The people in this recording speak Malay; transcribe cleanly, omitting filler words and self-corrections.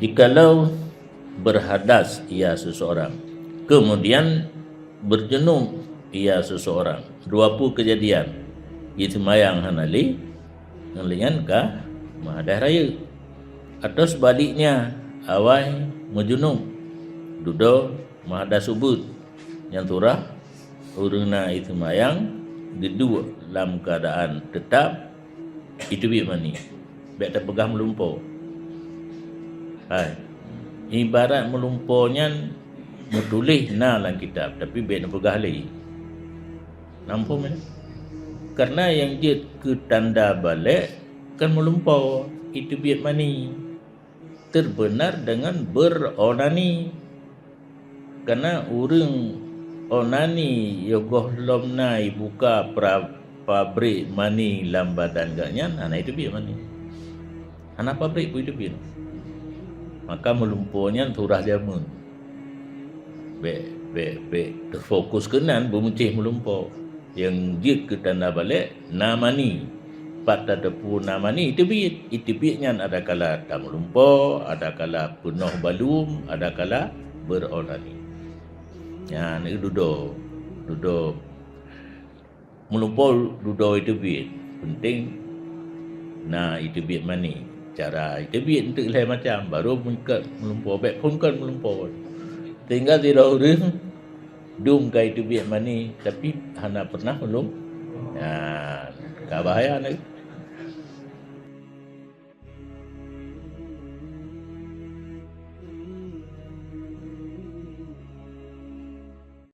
Jikalau berhadas ia seseorang, kemudian berjenum ia seseorang, dua pu kejadian itu mayang hanali ngelian ka mahadah raya, atau sebaliknya awai menjunum dudo mahadah subut yang turah uruna itu mayang gedua dalam keadaan tetap itu bi mani bek terpegah melumpur. Hai, ibarat melumpuhnya menulis na dalam kitab tapi bek nak pegah lagi. Nampak mana? Karena yang dia ke tanda balik kan melumpur itu biat mani terbenar dengan beronani. Karena orang onani yogoh lomnai buka pabrik mani dalam badan gaknya, anak itu biat mani. Anak pabrik pun itu biat. Maka melumpurnya turah jamun. Bek terfokus kenan bermuncih melumpur. Yang dia ke tanda balik namani. Pada tepu namani itu biatnya ada kala tak melumpur, ada kala penuh balum, ada kala beronani. Ya, ni duduk melumpur duduk itu biat penting. Nah itu biat mani cara itu biat untuk lain macam baru mungkin melumpur baik pun kan melumpur tinggal tidak orang dum kai itu biat mani tapi hana pernah belum ya, tak bahaya nak.